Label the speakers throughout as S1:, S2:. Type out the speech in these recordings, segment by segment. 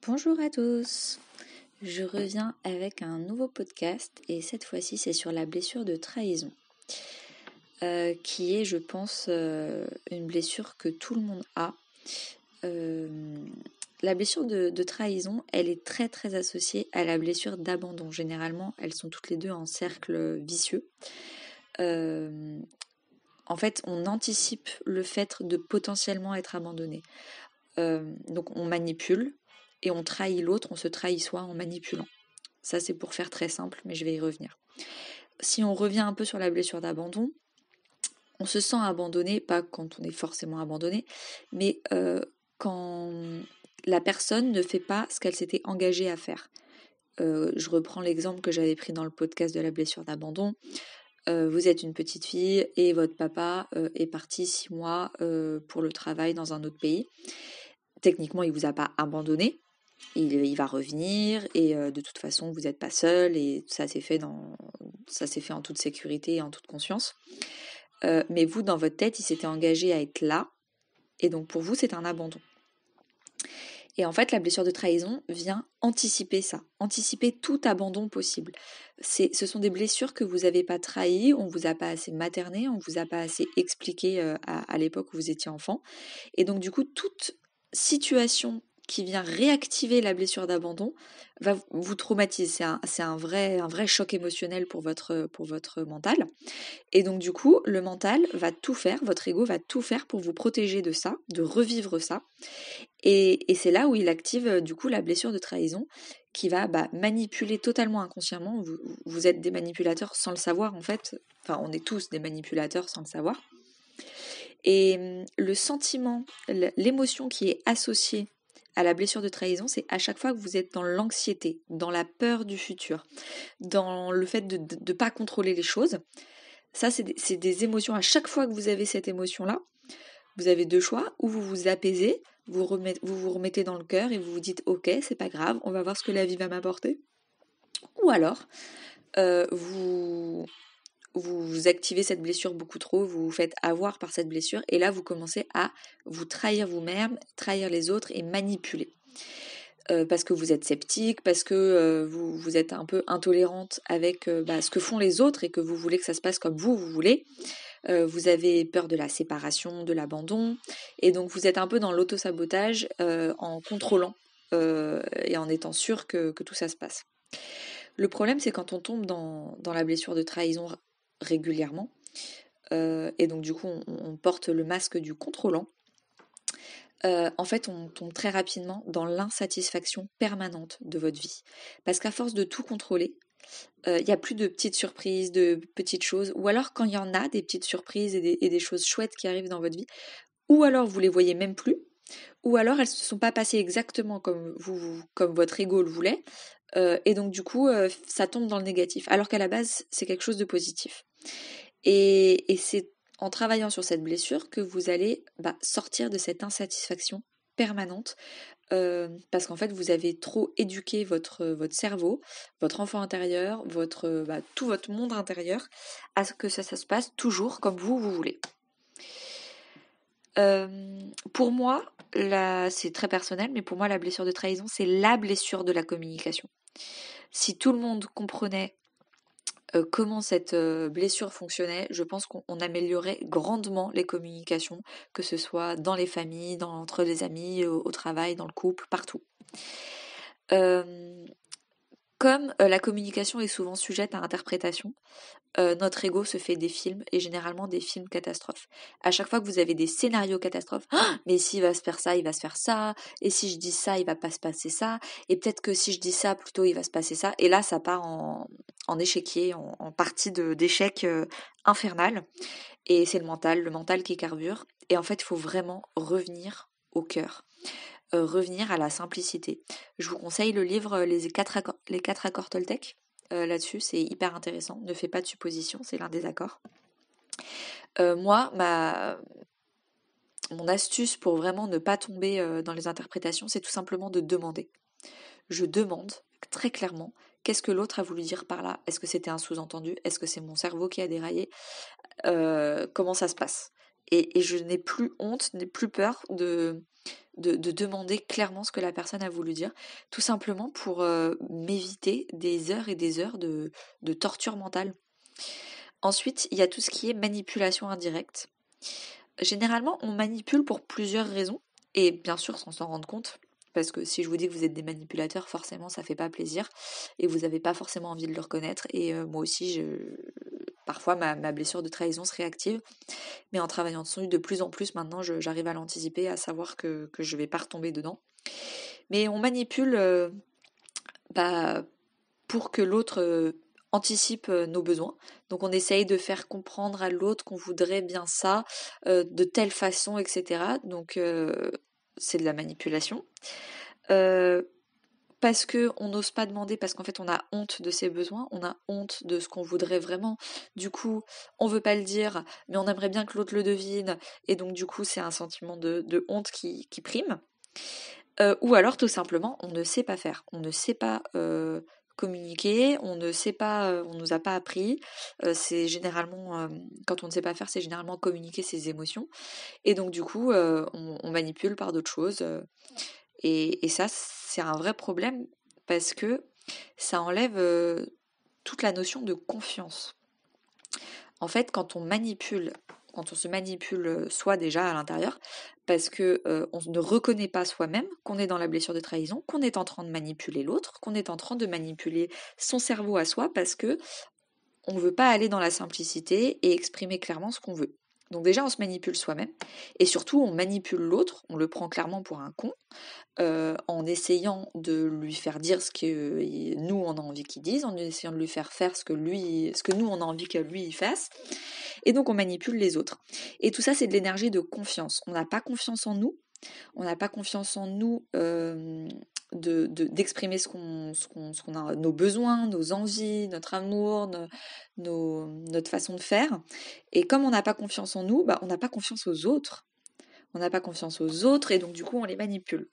S1: Bonjour à tous, je reviens avec un nouveau podcast et cette fois-ci c'est sur la blessure de trahison qui est je pense une blessure que tout le monde a. La blessure de trahison elle est très très associée à la blessure d'abandon. Généralement elles sont toutes les deux en cercle vicieux. En fait on anticipe le fait de potentiellement être abandonné. Donc on manipule et on trahit l'autre, on se trahit soi en manipulant. Ça c'est pour faire très simple, mais je vais y revenir. Si on revient un peu sur la blessure d'abandon, on se sent abandonné, pas quand on est forcément abandonné, mais quand la personne ne fait pas ce qu'elle s'était engagée à faire. Je reprends l'exemple que j'avais pris dans le podcast de la blessure d'abandon. Vous êtes une petite fille et votre papa est parti 6 mois pour le travail dans un autre pays. Techniquement, il ne vous a pas abandonné. Il va revenir et de toute façon, vous n'êtes pas seul et ça s'est fait en toute sécurité et en toute conscience. Mais vous, dans votre tête, il s'était engagé à être là et donc pour vous, c'est un abandon. Et en fait, la blessure de trahison vient anticiper ça, anticiper tout abandon possible. Ce sont des blessures que vous n'avez pas trahies, on ne vous a pas assez materné, on ne vous a pas assez expliqué à l'époque où vous étiez enfant. Et donc du coup, toute situation qui vient réactiver la blessure d'abandon va vous traumatiser. C'est un vrai choc émotionnel pour votre mental. Et donc du coup, le mental va tout faire, votre ego va tout faire pour vous protéger de ça, de revivre ça. Et c'est là où il active du coup la blessure de trahison qui va manipuler totalement inconsciemment. Vous êtes des manipulateurs sans le savoir en fait. Enfin, on est tous des manipulateurs sans le savoir. Et le sentiment, l'émotion qui est associée à la blessure de trahison, c'est à chaque fois que vous êtes dans l'anxiété, dans la peur du futur, dans le fait de ne pas contrôler les choses. Ça, c'est des émotions. À chaque fois que vous avez cette émotion-là, vous avez deux choix, ou vous vous apaisez, vous vous remettez dans le cœur et vous vous dites « Ok, c'est pas grave, on va voir ce que la vie va m'apporter ». Ou alors, vous activez cette blessure beaucoup trop, vous vous faites avoir par cette blessure et là vous commencez à vous trahir vous-même, trahir les autres et manipuler. Parce que vous êtes sceptique, parce que vous êtes un peu intolérante avec ce que font les autres et que vous voulez que ça se passe comme vous voulez. Vous avez peur de la séparation, de l'abandon et donc vous êtes un peu dans l'auto-sabotage en contrôlant et en étant sûr que tout ça se passe. Le problème c'est quand on tombe dans la blessure de trahison régulièrement et donc du coup on porte le masque du contrôlant. En fait on tombe très rapidement dans l'insatisfaction permanente de votre vie parce qu'à force de tout contrôler, il n'y a plus de petites surprises, de petites choses, ou alors quand il y en a des petites surprises et des choses chouettes qui arrivent dans votre vie, ou alors vous les voyez même plus, ou alors elles ne se sont pas passées exactement comme votre ego le voulait, et donc du coup ça tombe dans le négatif, alors qu'à la base c'est quelque chose de positif. Et c'est en travaillant sur cette blessure que vous allez sortir de cette insatisfaction permanente parce qu'en fait vous avez trop éduqué votre cerveau, votre enfant intérieur, tout votre monde intérieur à ce que ça se passe toujours comme vous voulez. Pour moi, c'est très personnel, mais pour moi la blessure de trahison c'est la blessure de la communication. Si tout le monde comprenait comment cette blessure fonctionnait, je pense qu'on améliorait grandement les communications, que ce soit dans les familles, entre les amis, au travail, dans le couple, partout. Comme la communication est souvent sujette à interprétation, notre ego se fait des films et généralement des films catastrophes. À chaque fois que vous avez des scénarios catastrophes, mais s'il va se faire ça, il va se faire ça, et si je dis ça, il va pas se passer ça, et peut-être que si je dis ça, plutôt il va se passer ça, et là ça part en échiquier, en partie d'échec infernal, et c'est le mental qui carbure, et en fait il faut vraiment revenir au cœur. Revenir à la simplicité. Je vous conseille le livre les quatre accords Toltec. Là-dessus, c'est hyper intéressant. Ne fais pas de suppositions, c'est l'un des accords. Moi, mon astuce pour vraiment ne pas tomber dans les interprétations, c'est tout simplement de demander. Je demande très clairement qu'est-ce que l'autre a voulu dire par là. Est-ce que c'était un sous-entendu? Est-ce que c'est mon cerveau qui a déraillé? Comment ça se passe? Et je n'ai plus honte, n'ai plus peur de demander clairement ce que la personne a voulu dire, tout simplement pour m'éviter des heures et des heures de torture mentale. Ensuite, il y a tout ce qui est manipulation indirecte. Généralement, on manipule pour plusieurs raisons, et bien sûr sans s'en rendre compte, parce que si je vous dis que vous êtes des manipulateurs, forcément ça fait pas plaisir, et vous n'avez pas forcément envie de le reconnaître, et moi aussi, parfois ma blessure de trahison se réactive, mais en travaillant dessus de plus en plus maintenant, j'arrive à l'anticiper, à savoir que je vais pas retomber dedans. Mais on manipule pour que l'autre anticipe nos besoins. Donc on essaye de faire comprendre à l'autre qu'on voudrait bien ça, de telle façon, etc. Donc c'est de la manipulation. Parce que on n'ose pas demander, parce qu'en fait on a honte de ses besoins, on a honte de ce qu'on voudrait vraiment. Du coup, on veut pas le dire, mais on aimerait bien que l'autre le devine, et donc du coup c'est un sentiment de honte qui prime. Ou alors tout simplement on ne sait pas faire, on ne sait pas communiquer, on ne sait pas, on nous a pas appris. C'est généralement quand on ne sait pas faire, c'est généralement communiquer ses émotions, et donc du coup on manipule par d'autres choses. Et ça, c'est un vrai problème parce que ça enlève toute la notion de confiance. En fait, quand on se manipule soi déjà à l'intérieur, parce que on ne reconnaît pas soi-même qu'on est dans la blessure de trahison, qu'on est en train de manipuler l'autre, qu'on est en train de manipuler son cerveau à soi, parce que on ne veut pas aller dans la simplicité et exprimer clairement ce qu'on veut. Donc déjà, on se manipule soi-même, et surtout, on manipule l'autre, on le prend clairement pour un con, en essayant de lui faire dire ce que nous on a envie qu'il dise, en essayant de lui faire faire ce que nous on a envie que lui il fasse, et donc on manipule les autres. Et tout ça, c'est de l'énergie de confiance. On n'a pas confiance en nous, on n'a pas confiance en nous d'exprimer ce qu'on a, nos besoins, nos envies, notre amour, notre façon de faire. Et comme on n'a pas confiance en nous, on n'a pas confiance aux autres. On n'a pas confiance aux autres, et donc du coup on les manipule.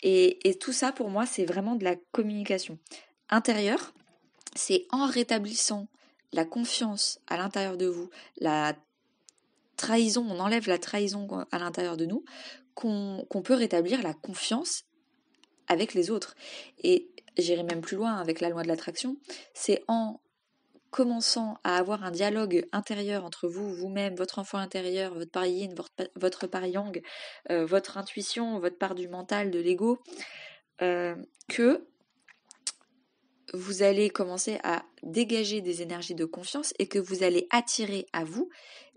S1: Et tout ça pour moi c'est vraiment de la communication intérieure. C'est en rétablissant la confiance à l'intérieur de vous, la trahison, on enlève la trahison à l'intérieur de nous, qu'on peut rétablir la confiance avec les autres. Et j'irai même plus loin avec la loi de l'attraction, c'est en commençant à avoir un dialogue intérieur entre vous, vous-même, votre enfant intérieur, votre part yin, votre part yang, votre intuition, votre part du mental, de l'ego, que vous allez commencer à dégager des énergies de confiance et que vous allez attirer à vous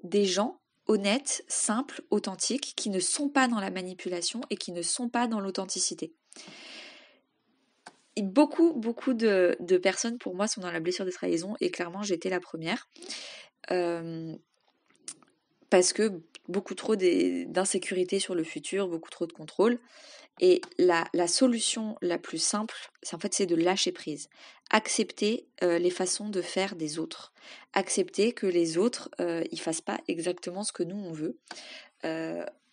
S1: des gens honnêtes, simples, authentiques, qui ne sont pas dans la manipulation et qui ne sont pas dans l'authenticité. Beaucoup de personnes pour moi sont dans la blessure de trahison, et clairement j'étais la première, parce que beaucoup trop d'insécurité sur le futur, beaucoup trop de contrôle. Et la solution la plus simple, c'est de lâcher prise. Accepter les façons de faire des autres. Accepter que les autres ils fassent pas exactement ce que nous on veut.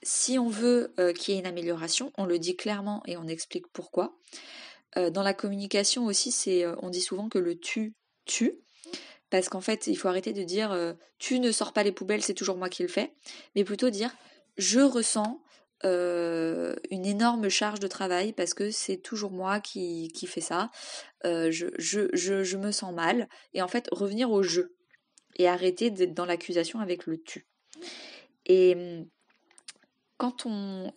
S1: Si on veut qu'il y ait une amélioration, on le dit clairement et on explique pourquoi. Dans la communication aussi, on dit souvent que le tu tue, parce qu'en fait, il faut arrêter de dire tu ne sors pas les poubelles, c'est toujours moi qui le fais, mais plutôt dire je ressens une énorme charge de travail parce que c'est toujours moi qui fais ça, je me sens mal, et en fait revenir au je et arrêter d'être dans l'accusation avec le tu. Et quand on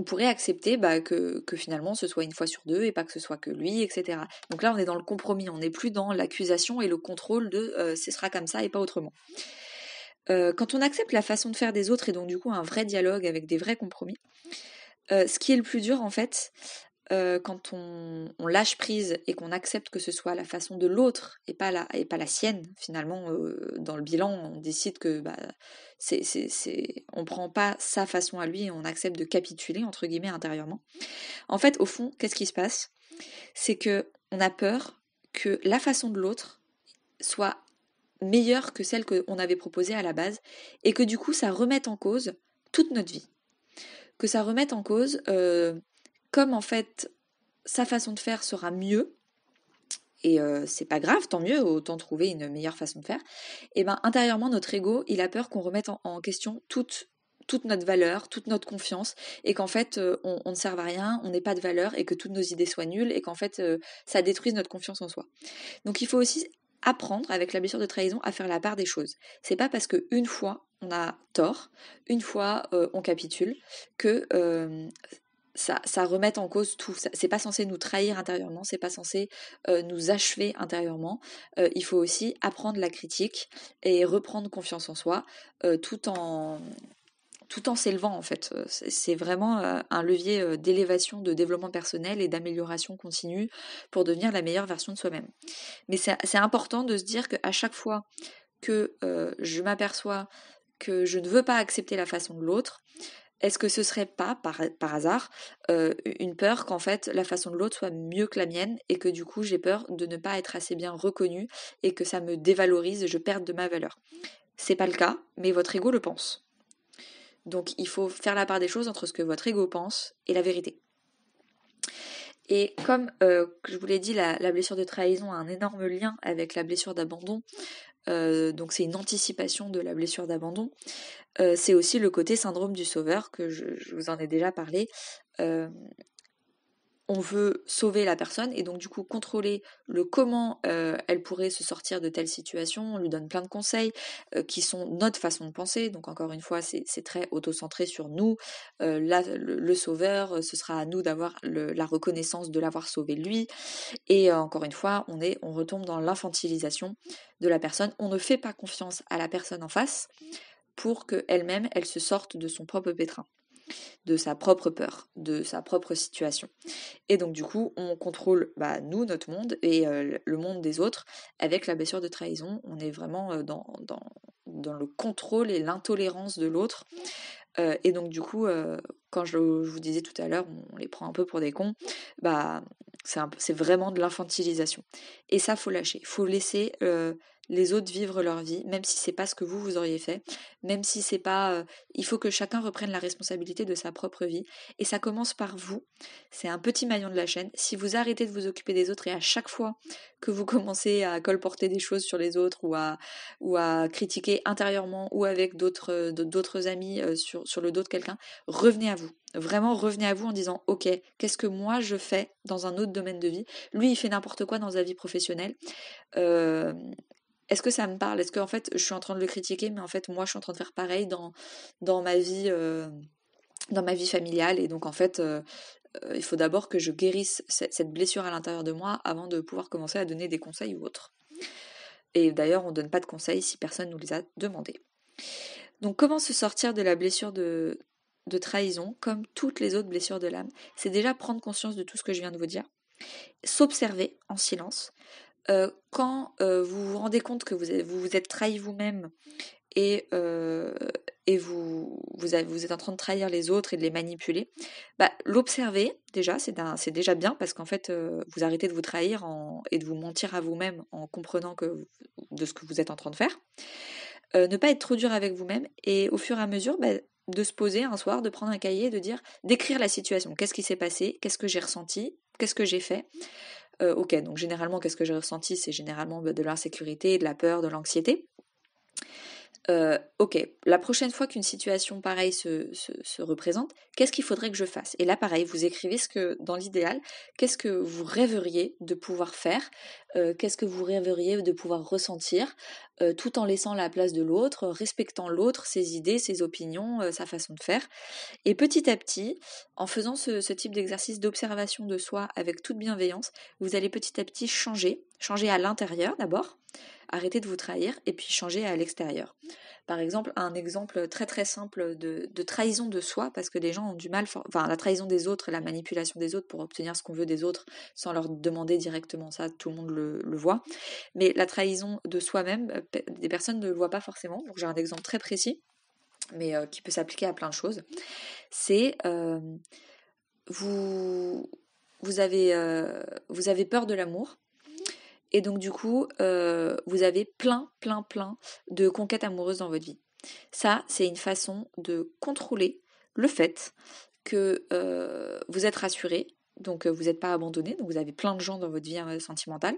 S1: pourrait accepter que finalement ce soit une fois sur deux et pas que ce soit que lui, etc. Donc là on est dans le compromis, on n'est plus dans l'accusation et le contrôle de ce sera comme ça et pas autrement. Quand on accepte la façon de faire des autres, et donc du coup un vrai dialogue avec des vrais compromis, ce qui est le plus dur en fait, quand on lâche prise et qu'on accepte que ce soit la façon de l'autre et pas la sienne, finalement dans le bilan on décide que on prend pas sa façon à lui et on accepte de capituler entre guillemets intérieurement. En fait au fond qu'est-ce qui se passe? C'est que on a peur que la façon de l'autre soit meilleure que celle qu'on avait proposée à la base, et que du coup ça remette en cause toute notre vie. Que ça remette en cause, comme en fait sa façon de faire sera mieux, et c'est pas grave, tant mieux, autant trouver une meilleure façon de faire, et intérieurement notre ego il a peur qu'on remette en question toute toute notre valeur, toute notre confiance, et qu'en fait on ne sert à rien, on n'est pas de valeur, et que toutes nos idées soient nulles, et qu'en fait ça détruise notre confiance en soi. Donc il faut aussi apprendre avec la blessure de trahison à faire la part des choses. C'est pas parce qu'une fois on a tort, une fois on capitule, que ça remette en cause tout. C'est pas censé nous trahir intérieurement, c'est pas censé nous achever intérieurement. Il faut aussi apprendre la critique et reprendre confiance en soi, tout en s'élevant en fait. C'est vraiment un levier d'élévation, de développement personnel et d'amélioration continue pour devenir la meilleure version de soi-même. Mais c'est important de se dire qu'à chaque fois que je m'aperçois que je ne veux pas accepter la façon de l'autre, est-ce que ce serait pas, par hasard, une peur qu'en fait la façon de l'autre soit mieux que la mienne, et que du coup j'ai peur de ne pas être assez bien reconnue et que ça me dévalorise et je perde de ma valeur? C'est pas le cas, mais votre ego le pense. Donc il faut faire la part des choses entre ce que votre ego pense et la vérité. Et comme je vous l'ai dit, la blessure de trahison a un énorme lien avec la blessure d'abandon, donc c'est une anticipation de la blessure d'abandon. C'est aussi le côté syndrome du sauveur, que je vous en ai déjà parlé. On veut sauver la personne et donc du coup contrôler le comment elle pourrait se sortir de telle situation. On lui donne plein de conseils qui sont notre façon de penser. Donc encore une fois, c'est très auto-centré sur nous. Là, le sauveur, ce sera à nous d'avoir la reconnaissance de l'avoir sauvé lui. Et encore une fois, on retombe dans l'infantilisation de la personne. On ne fait pas confiance à la personne en face pour qu'elle-même, elle se sorte de son propre pétrin, de sa propre peur, de sa propre situation. Et donc du coup, on contrôle nous, notre monde, et le monde des autres avec la blessure de trahison. On est vraiment dans le contrôle et l'intolérance de l'autre. Et donc du coup, quand je vous disais tout à l'heure, on les prend un peu pour des cons, c'est vraiment de l'infantilisation. Et ça, faut lâcher. Faut laisser les autres vivre leur vie, même si c'est pas ce que vous auriez fait, même si c'est pas. Il faut que chacun reprenne la responsabilité de sa propre vie. Et ça commence par vous. C'est un petit maillon de la chaîne. Si vous arrêtez de vous occuper des autres, et à chaque fois que vous commencez à colporter des choses sur les autres, ou à critiquer intérieurement ou avec d'autres amis sur le dos de quelqu'un, revenez à vous. Vraiment, revenez à vous en disant ok, qu'est-ce que moi je fais dans un autre domaine de vie? Lui, il fait n'importe quoi dans sa vie professionnelle. Est-ce que ça me parle? Est-ce que en fait je suis en train de le critiquer, mais en fait moi je suis en train de faire pareil dans ma vie familiale? Et donc en fait il faut d'abord que je guérisse cette blessure à l'intérieur de moi avant de pouvoir commencer à donner des conseils ou autres. Et d'ailleurs, on ne donne pas de conseils si personne nous les a demandés. Donc comment se sortir de la blessure de trahison, comme toutes les autres blessures de l'âme? C'est déjà prendre conscience de tout ce que je viens de vous dire, s'observer en silence. Quand vous vous rendez compte que vous êtes trahi vous-même, et vous êtes en train de trahir les autres et de les manipuler, l'observer déjà, c'est déjà bien, parce qu'en fait vous arrêtez de vous trahir et de vous mentir à vous-même en comprenant de ce que vous êtes en train de faire. Ne pas être trop dur avec vous-même, et au fur et à mesure de se poser un soir, de prendre un cahier et d'écrire la situation. Qu'est-ce qui s'est passé? Qu'est-ce que j'ai ressenti? Qu'est-ce que j'ai fait? Ok, donc généralement, qu'est-ce que j'ai ressenti? C'est généralement de l'insécurité, de la peur, de l'anxiété. Ok, la prochaine fois qu'une situation pareille se représente, qu'est-ce qu'il faudrait que je fasse? Et là, pareil, vous écrivez dans l'idéal, qu'est-ce que vous rêveriez de pouvoir faire, qu'est-ce que vous rêveriez de pouvoir ressentir, tout en laissant la place de l'autre, respectant l'autre, ses idées, ses opinions, sa façon de faire. Et petit à petit, en faisant ce type d'exercice d'observation de soi avec toute bienveillance, vous allez petit à petit changer à l'intérieur d'abord, arrêter de vous trahir, et puis changer à l'extérieur. Par exemple, un exemple très très simple de trahison de soi, parce que les gens ont du mal, la trahison des autres et la manipulation des autres pour obtenir ce qu'on veut des autres sans leur demander directement, ça tout le monde le voit, mais la trahison de soi-même, des personnes ne le voient pas forcément. Donc j'ai un exemple très précis, mais qui peut s'appliquer à plein de choses. C'est vous avez peur de l'amour, et donc du coup vous avez plein de conquêtes amoureuses dans votre vie. Ça, c'est une façon de contrôler le fait que vous êtes rassuré, donc vous n'êtes pas abandonné, donc vous avez plein de gens dans votre vie sentimentale,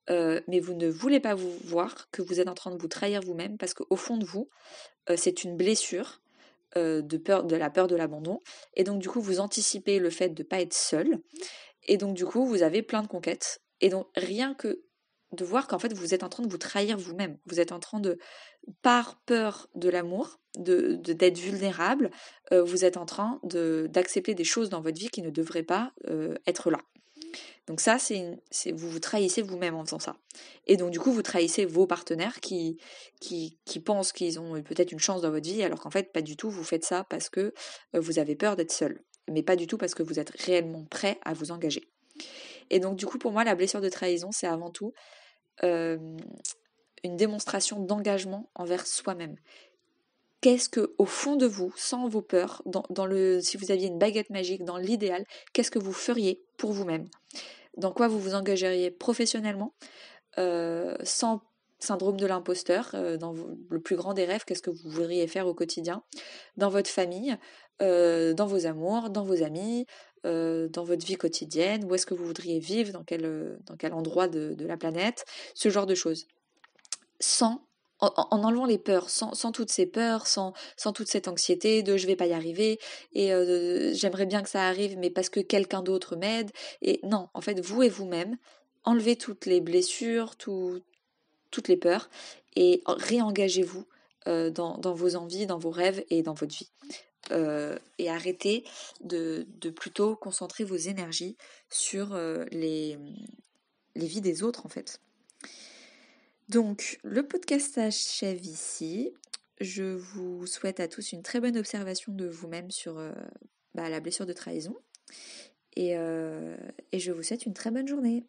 S1: mais vous ne voulez pas vous voir que vous êtes en train de vous trahir vous-même, parce qu'au fond de vous, c'est une blessure de la peur de l'abandon. Et donc du coup, vous anticipez le fait de ne pas être seul. Et donc du coup, vous avez plein de conquêtes. Et donc rien que de voir qu'en fait, vous êtes en train de vous trahir vous-même. Vous êtes en train de, par peur de l'amour, d'être vulnérable, vous êtes en train d'accepter des choses dans votre vie qui ne devraient pas être là. Donc ça, vous vous trahissez vous-même en faisant ça. Et donc du coup, vous trahissez vos partenaires qui pensent qu'ils ont peut-être une chance dans votre vie, alors qu'en fait, pas du tout, vous faites ça parce que vous avez peur d'être seul. Mais pas du tout parce que vous êtes réellement prêt à vous engager. Et donc du coup, pour moi, la blessure de trahison, c'est avant tout euh, une démonstration d'engagement envers soi-même. Qu'est-ce que, au fond de vous, sans vos peurs, si vous aviez une baguette magique, dans l'idéal, qu'est-ce que vous feriez pour vous-même? Dans quoi vous vous engageriez professionnellement, sans syndrome de l'imposteur, dans le plus grand des rêves, qu'est-ce que vous voudriez faire au quotidien, dans votre famille, dans vos amours, dans vos amis, dans votre vie quotidienne, où est-ce que vous voudriez vivre, dans quel endroit de la planète, ce genre de choses. En enlevant les peurs, sans toutes ces peurs, sans toute cette anxiété de je vais pas y arriver et j'aimerais bien que ça arrive mais parce que quelqu'un d'autre m'aide. Et non, en fait, vous et vous-même, enlevez toutes les blessures, toutes les peurs et réengagez-vous dans vos envies, dans vos rêves et dans votre vie. Et arrêtez de plutôt concentrer vos énergies sur les vies des autres en fait. Donc, le podcast s'achève ici. Je vous souhaite à tous une très bonne observation de vous-même sur la blessure de trahison. Et je vous souhaite une très bonne journée.